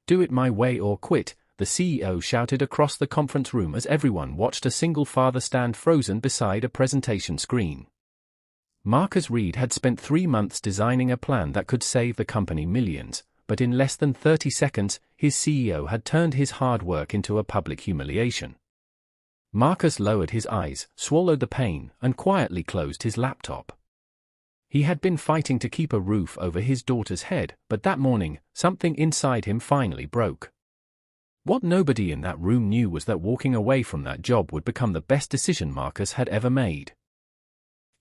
"Do it my way or quit," the CEO shouted across the conference room as everyone watched a single father stand frozen beside a presentation screen. Marcus Reed had spent 3 months designing a plan that could save the company millions, but in less than 30 seconds, his CEO had turned his hard work into a public humiliation. Marcus lowered his eyes, swallowed the pain, and quietly closed his laptop. He had been fighting to keep a roof over his daughter's head, but that morning, something inside him finally broke. What nobody in that room knew was that walking away from that job would become the best decision Marcus had ever made.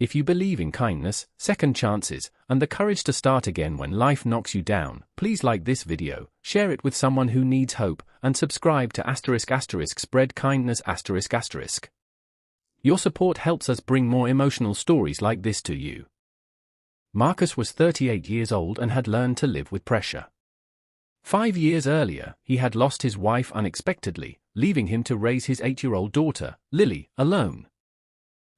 If you believe in kindness, second chances, and the courage to start again when life knocks you down, please like this video, share it with someone who needs hope, and subscribe to **** spread kindness ***. Your support helps us bring more emotional stories like this to you. Marcus was 38 years old and had learned to live with pressure. 5 years earlier, he had lost his wife unexpectedly, leaving him to raise his 8-year-old daughter, Lily, alone.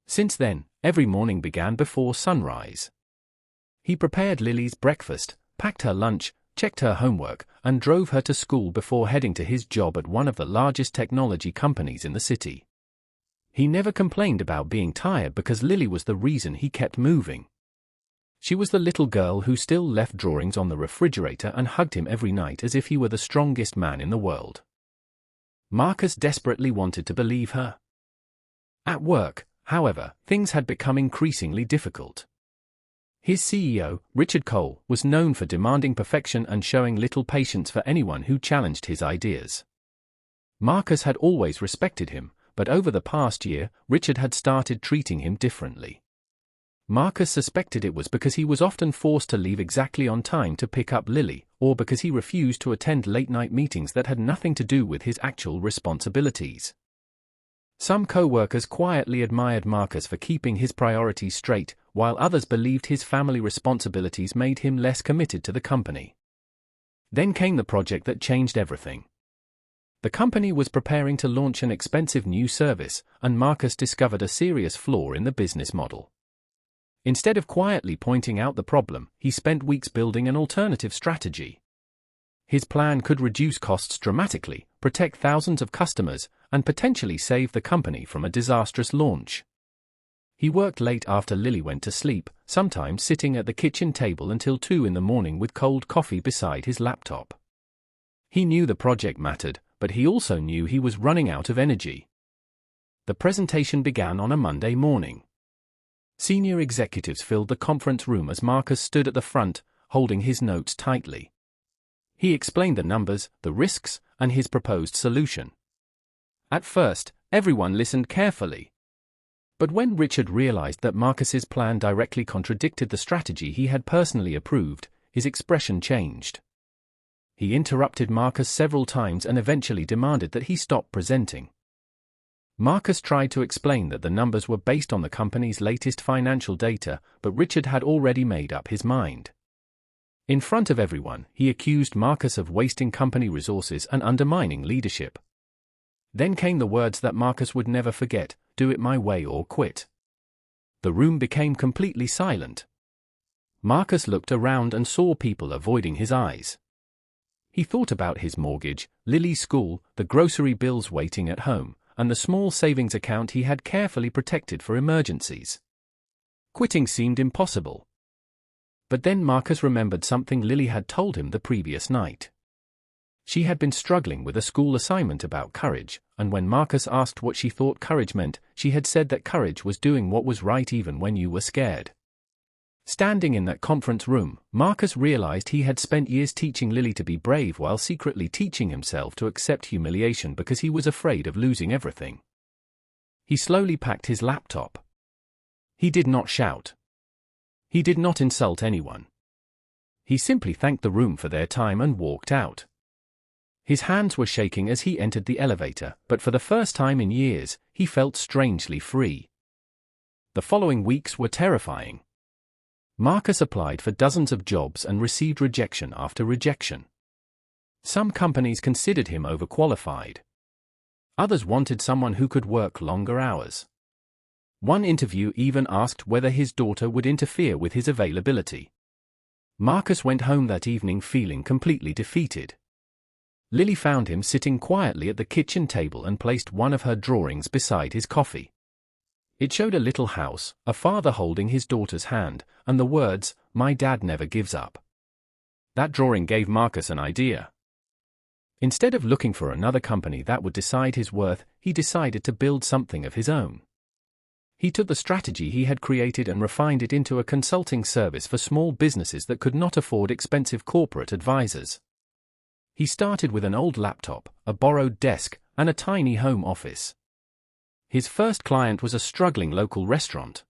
Since then, every morning began before sunrise. He prepared Lily's breakfast, packed her lunch, checked her homework, and drove her to school before heading to his job at one of the largest technology companies in the city. He never complained about being tired because Lily was the reason he kept moving. She was the little girl who still left drawings on the refrigerator and hugged him every night as if he were the strongest man in the world. Marcus desperately wanted to believe her. At work, however, things had become increasingly difficult. His CEO, Richard Cole, was known for demanding perfection and showing little patience for anyone who challenged his ideas. Marcus had always respected him, but over the past year, Richard had started treating him differently. Marcus suspected it was because he was often forced to leave exactly on time to pick up Lily, or because he refused to attend late-night meetings that had nothing to do with his actual responsibilities. Some co-workers quietly admired Marcus for keeping his priorities straight, while others believed his family responsibilities made him less committed to the company. Then came the project that changed everything. The company was preparing to launch an expensive new service, and Marcus discovered a serious flaw in the business model. Instead of quietly pointing out the problem, he spent weeks building an alternative strategy. His plan could reduce costs dramatically, protect thousands of customers, and potentially save the company from a disastrous launch. He worked late after Lily went to sleep, sometimes sitting at the kitchen table until 2 in the morning with cold coffee beside his laptop. He knew the project mattered, but he also knew he was running out of energy. The presentation began on a Monday morning. Senior executives filled the conference room as Marcus stood at the front, holding his notes tightly. He explained the numbers, the risks, and his proposed solution. At first, everyone listened carefully. But when Richard realized that Marcus's plan directly contradicted the strategy he had personally approved, his expression changed. He interrupted Marcus several times and eventually demanded that he stop presenting. Marcus tried to explain that the numbers were based on the company's latest financial data, but Richard had already made up his mind. In front of everyone, he accused Marcus of wasting company resources and undermining leadership. Then came the words that Marcus would never forget: "Do it my way or quit." The room became completely silent. Marcus looked around and saw people avoiding his eyes. He thought about his mortgage, Lily's school, the grocery bills waiting at home, and the small savings account he had carefully protected for emergencies. Quitting seemed impossible. But then Marcus remembered something Lily had told him the previous night. She had been struggling with a school assignment about courage, and when Marcus asked what she thought courage meant, she had said that courage was doing what was right even when you were scared. Standing in that conference room, Marcus realized he had spent years teaching Lily to be brave while secretly teaching himself to accept humiliation because he was afraid of losing everything. He slowly packed his laptop. He did not shout. He did not insult anyone. He simply thanked the room for their time and walked out. His hands were shaking as he entered the elevator, but for the first time in years, he felt strangely free. The following weeks were terrifying. Marcus applied for dozens of jobs and received rejection after rejection. Some companies considered him overqualified. Others wanted someone who could work longer hours. One interview even asked whether his daughter would interfere with his availability. Marcus went home that evening feeling completely defeated. Lily found him sitting quietly at the kitchen table and placed one of her drawings beside his coffee. It showed a little house, a father holding his daughter's hand, and the words, "My dad never gives up." That drawing gave Marcus an idea. Instead of looking for another company that would decide his worth, he decided to build something of his own. He took the strategy he had created and refined it into a consulting service for small businesses that could not afford expensive corporate advisors. He started with an old laptop, a borrowed desk, and a tiny home office. His first client was a struggling local restaurant.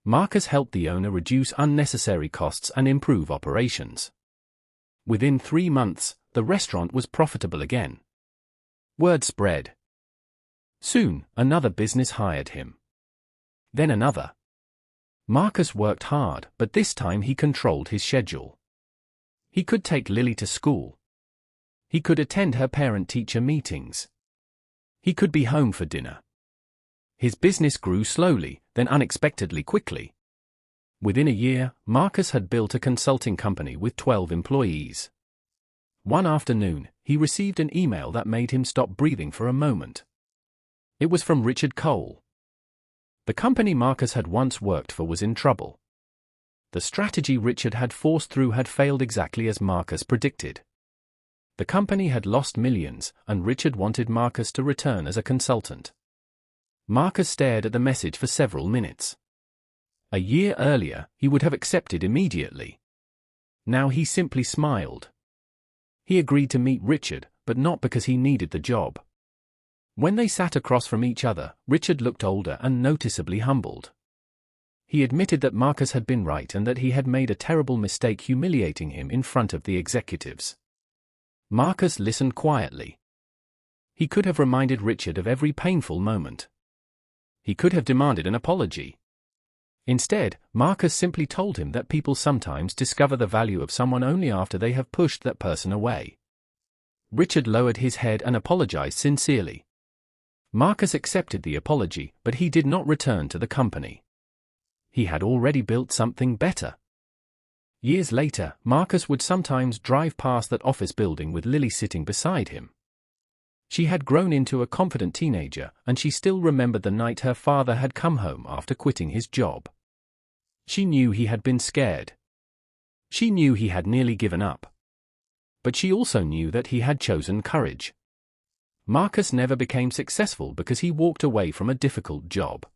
Marcus helped the owner reduce unnecessary costs and improve operations. Within 3 months, the restaurant was profitable again. Word spread. Soon, another business hired him. Then another. Marcus worked hard, but this time he controlled his schedule. He could take Lily to school. He could attend her parent-teacher meetings. He could be home for dinner. His business grew slowly, then unexpectedly quickly. Within a year, Marcus had built a consulting company with 12 employees. One afternoon, he received an email that made him stop breathing for a moment. It was from Richard Cole. The company Marcus had once worked for was in trouble. The strategy Richard had forced through had failed exactly as Marcus predicted. The company had lost millions, and Richard wanted Marcus to return as a consultant. Marcus stared at the message for several minutes. A year earlier, he would have accepted immediately. Now he simply smiled. He agreed to meet Richard, but not because he needed the job. When they sat across from each other, Richard looked older and noticeably humbled. He admitted that Marcus had been right and that he had made a terrible mistake humiliating him in front of the executives. Marcus listened quietly. He could have reminded Richard of every painful moment. He could have demanded an apology. Instead, Marcus simply told him that people sometimes discover the value of someone only after they have pushed that person away. Richard lowered his head and apologized sincerely. Marcus accepted the apology, but he did not return to the company. He had already built something better. Years later, Marcus would sometimes drive past that office building with Lily sitting beside him. She had grown into a confident teenager, and she still remembered the night her father had come home after quitting his job. She knew he had been scared. She knew he had nearly given up. But she also knew that he had chosen courage. Marcus never became successful because he walked away from a difficult job.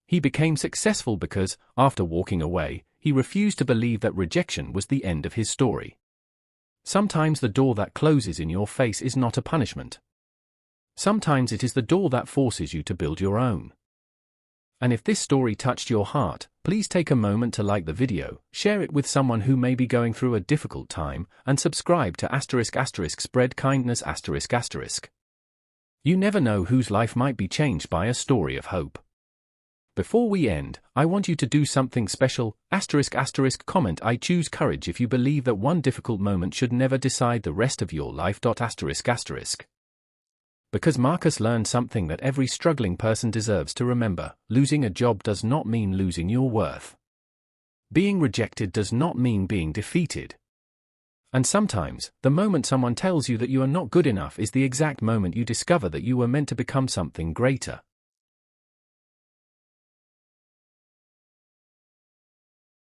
He became successful because, after walking away, he refused to believe that rejection was the end of his story. Sometimes the door that closes in your face is not a punishment. Sometimes it is the door that forces you to build your own. And if this story touched your heart, please take a moment to like the video, share it with someone who may be going through a difficult time, and subscribe to **** spread kindness ***. You never know whose life might be changed by a story of hope. Before we end, I want you to do something special, ***, comment I choose courage if you believe that one difficult moment should never decide the rest of your life. ***. Because Marcus learned something that every struggling person deserves to remember: losing a job does not mean losing your worth. Being rejected does not mean being defeated. And sometimes, the moment someone tells you that you are not good enough is the exact moment you discover that you were meant to become something greater.